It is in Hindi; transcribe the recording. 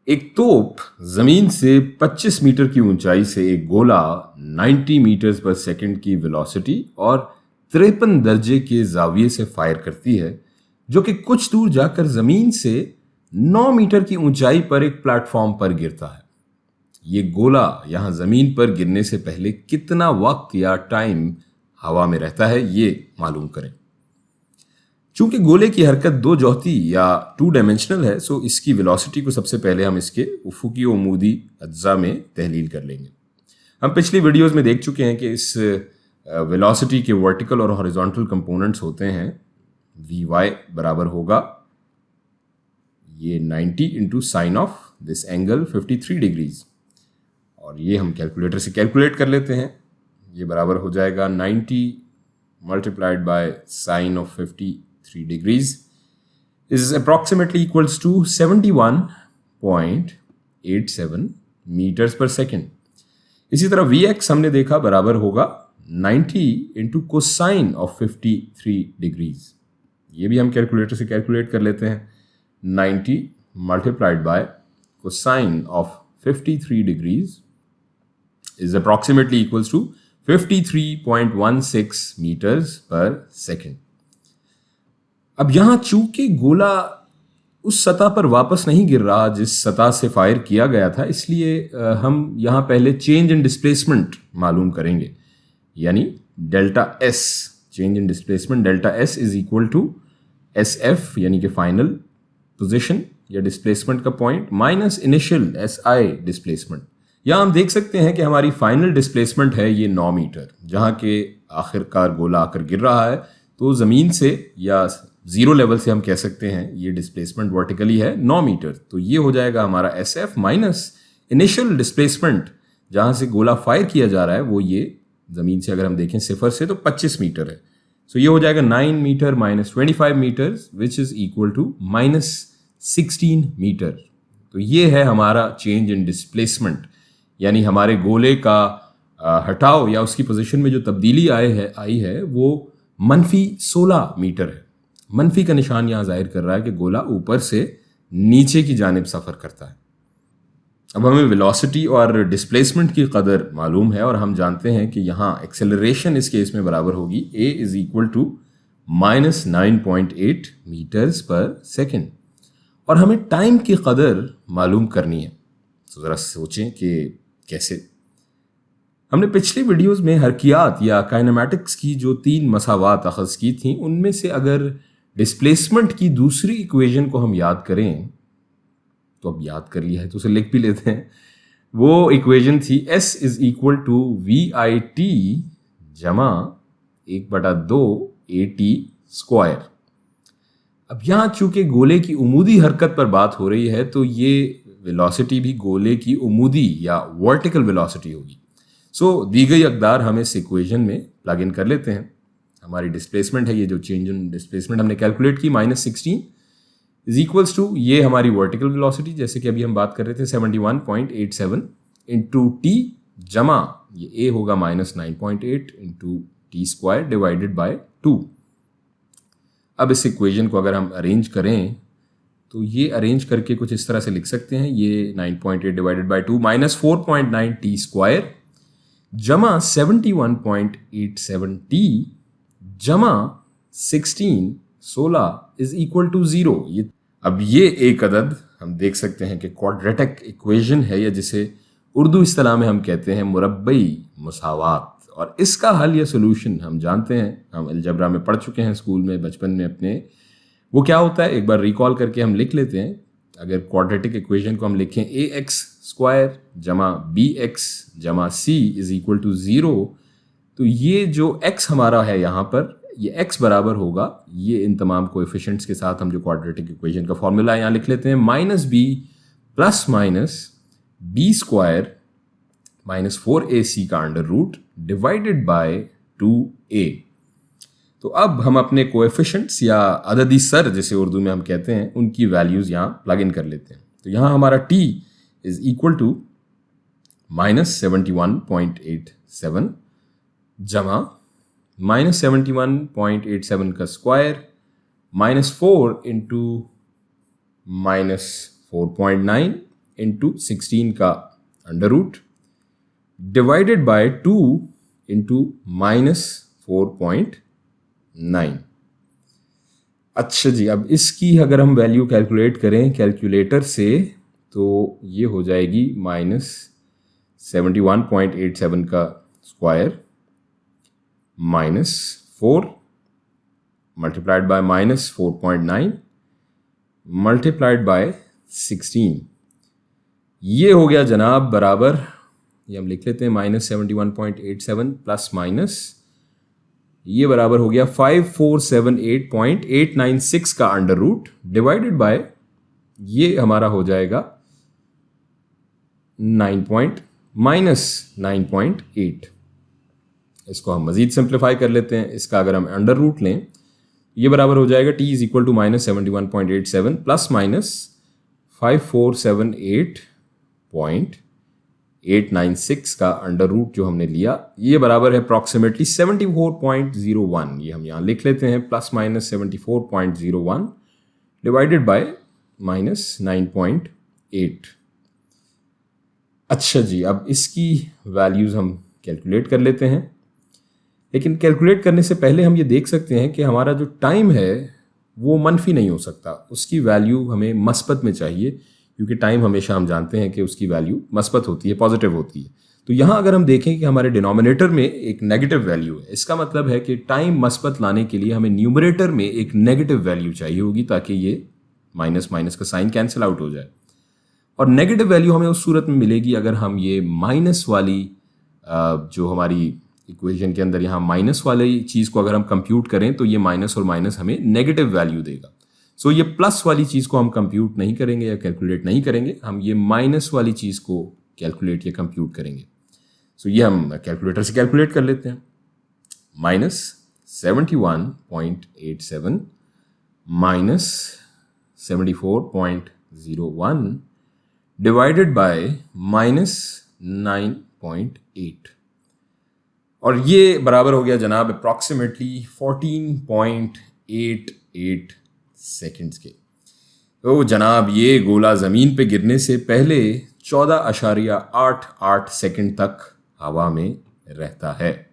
एक तोप जमीन से 25 मीटर की ऊंचाई से एक गोला 90 मीटर्स पर सेकंड की वेलोसिटी और 53 दर्जे के जाविये से फायर करती है, जो कि कुछ दूर जाकर जमीन से 9 मीटर की ऊंचाई पर एक प्लेटफॉर्म पर गिरता है। ये गोला यहां जमीन पर गिरने से पहले कितना वक्त या टाइम हवा में रहता है, ये मालूम करें। चूंकि गोले की हरकत दो जौहती या टू डायमेंशनल है, सो इसकी वेलोसिटी को सबसे पहले हम इसके उफुकी उमूदी अज्जा में तहलील कर लेंगे। हम पिछली वीडियोस में देख चुके हैं कि इस वेलोसिटी के वर्टिकल और हॉरिजॉन्टल कंपोनेंट्स होते हैं। वी वाई बराबर होगा ये 90 into sine of this angle 53 degrees, और ये हम कैलकुलेटर से कैलकुलेट कर लेते हैं। ये बराबर हो जाएगा 90 multiplied by sine of 53 degrees is approximately equals to 71.87 meters per second। इसी तरह Vx हमने देखा बराबर होगा 90 इंटू कोसाइन ऑफ 53 degrees। ये भी हम कैलकुलेटर से कैलकुलेट कर लेते हैं। 90 multiplied by cosine of 53 degrees is approximately equals to 53.16 meters per second। अब यहां चूंकि गोला उस सतह पर वापस नहीं गिर रहा जिस सतह से फायर किया गया था, इसलिए हम यहां पहले चेंज इन डिस्प्लेसमेंट मालूम करेंगे, यानी delta S, change in displacement delta S is equal to S F, यानी कि फाइनल पोजीशन या डिस्प्लेसमेंट का point, minus initial S I displacement. यहां हम देख सकते हैं कि हमारी फाइनल डिस्प्लेसमेंट है ये 9 मीटर, जहां के आखिरकार गोला आकर गिर रहा है, तो ज़मीन से या जीरो लेवल से हम कह सकते हैं ये डिस्प्लेसमेंट वर्टिकली है 9 मीटर। तो ये हो जाएगा हमारा S F minus initial displacement जहां से गोला फायर किया जा रहा है, वो ये ज़मीन से अगर हम देखें सिफर से तो 25 मीटर है। सो ये हो जाएगा 9 metre minus 25 metre which is equal to minus 16 metre. तो ये है हमारा चेंज इन डिस्प्लेसमेंट, यानी हमारे गोले का हटाव या उसकी पोजीशन में जो तब्दीली आई है वो मनफी 16 मीटर है। मनफी का निशान यहां जाहिर कर रहा है कि गोला ऊपर से नीचे की जानिब सफ़र करता है। अब हमें वेलोसिटी और डिस्प्लेसमेंट की कदर मालूम है, और हम जानते हैं कि यहाँ एक्सेलरेशन इस केस में बराबर होगी a is equal to minus 9.8 metres per second, और हमें टाइम की कदर मालूम करनी है। तो ज़रा सोचें कि कैसे। हमने पिछली वीडियोस में हरकियात या काइनेमैटिक्स की जो 3 मसावात अखज़ की थी, उनमें से अगर डिस्प्लेसमेंट की दूसरी इक्वेशन को हम याद करें, तो अब याद कर लिया है तो उसे लिख भी लेते हैं। वो इक्वेशन थी S is equal to v i t जमा 1/2 AT स्क्वायर। अब यहाँ चूंकि गोले की उमूदी हरकत पर बात हो रही है, तो ये वेलोसिटी भी गोले की उमूदी या वर्टिकल वेलोसिटी होगी। सो दी गई अकदार हम इस इक्वेशन में प्लग इन कर लेते हैं। हमारी डिस्प्लेसमेंट है, ये जो चेंज इन डिस्प्लेसमेंट हमने कैलकुलेट की, माइनस 16 इज इक्वल्स टू ये हमारी वर्टिकल वेलोसिटी, जैसे कि अभी हम बात कर रहे थे 71.87 इंटू टी जमा ये ए होगा minus 9.8 into T square divided by 2। अब इस इक्वेशन को अगर हम अरेंज करें तो ये अरेंज करके कुछ इस तरह से लिख सकते हैं, ये 9.8 divided by 2 minus 4.9 T square जमा 71.87 टी जमा 16 इज इक्वल टू 0। अब ये एक अदद हम देख सकते हैं कि क्वाड्रेटिक इक्वेशन है, या जिसे उर्दू इस्तिलाह में हम कहते हैं मुरब्बई मुसावात, और इसका हल या सोल्यूशन हम जानते हैं, हम अलजबरा में पढ़ चुके हैं स्कूल में बचपन में अपने। वो क्या होता है एक बार रिकॉल करके हम लिख लेते हैं। अगर क्वाड्रेटिक इक्वेशन को हम लिखें ax स्क्वायर जमा bx जमा c इज इक्वल टू 0, तो ये जो x हमारा है यहाँ पर, ये x बराबर होगा, ये इन तमाम कोएफिशिएंट्स के साथ हम जो क्वाड्रेटिक इक्वेशन का फॉर्मूला यहाँ लिख लेते हैं, minus b plus minus b square minus 4ac का under root divided bye 2a। तो अब हम अपने कोएफिशिएंट्स या अददी सर जिसे उर्दू में हम कहते हैं, उनकी वैल्यूज़ यहाँ प्लग इन कर लेते हैं। तो यहाँ हमारा t is equal to minus 71.87 जमा माइनस 71.87 का square minus 4 into minus 4.9 into 16 का under root divided by 2 into -4.9। अच्छा जी, अब इसकी अगर हम वैल्यू कैलकुलेट करें कैलकुलेटर से तो ये हो जाएगी -71.87 का square -4 multiplied by -4.9 multiplied by 16। ये हो गया जनाब बराबर, ये हम लिख लेते हैं -71.87 प्लस माइनस, ये बराबर हो गया 5478.896 का अंडर रूट डिवाइडेड बाय, ये हमारा हो जाएगा -9.8। इसको हम मजीद सिंप्लीफाई कर लेते हैं। इसका अगर हम अंडर रूट लें, ये बराबर हो जाएगा t is equal to -71.87 plus minus 5478.896 का अंडर रूट जो हमने लिया, ये बराबर है अप्रॉक्सीमेटली 74.01। ये हम यहाँ लिख लेते हैं प्लस माइनस 74.01 डिवाइडेड बाय -9.8। अच्छा जी, अब इसकी वैल्यूज़ हम कैलकुलेट कर लेते हैं, लेकिन कैलकुलेट करने से पहले हम ये देख सकते हैं कि हमारा जो टाइम है वो मनफी नहीं हो सकता, उसकी वैल्यू हमें मस्बत में चाहिए, क्योंकि टाइम हमेशा हम जानते हैं कि उसकी वैल्यू मस्बत होती है, पॉजिटिव होती है। तो यहाँ अगर हम देखें कि हमारे डिनोमिनेटर में एक नेगेटिव वैल्यू है, इसका मतलब है कि टाइम मस्बत लाने के लिए हमें न्यूमरेटर में एक नेगेटिव वैल्यू चाहिए होगी, ताकि ये माइनस माइनस का साइन कैंसिल आउट हो जाए। और नेगेटिव वैल्यू हमें उस सूरत में मिलेगी अगर हम ये माइनस वाली जो हमारी इक्वेशन के अंदर यहाँ माइनस वाली चीज़ को अगर हम कंप्यूट करें तो ये माइनस और माइनस हमें नेगेटिव वैल्यू देगा। सो ये प्लस वाली चीज़ को हम कंप्यूट नहीं करेंगे या कैलकुलेट नहीं करेंगे, हम ये माइनस वाली चीज़ को कैलकुलेट या कंप्यूट करेंगे। सो ये हम कैलकुलेटर से कैलकुलेट कर लेते हैं। -71.87 -74.01 डिवाइडेड बाय -9.8, और ये बराबर हो गया जनाब अप्रॉक्सीमेटली 14.88 सेकेंड्स के। तो जनाब ये गोला ज़मीन पे गिरने से पहले 14.88 सेकेंड तक हवा में रहता है।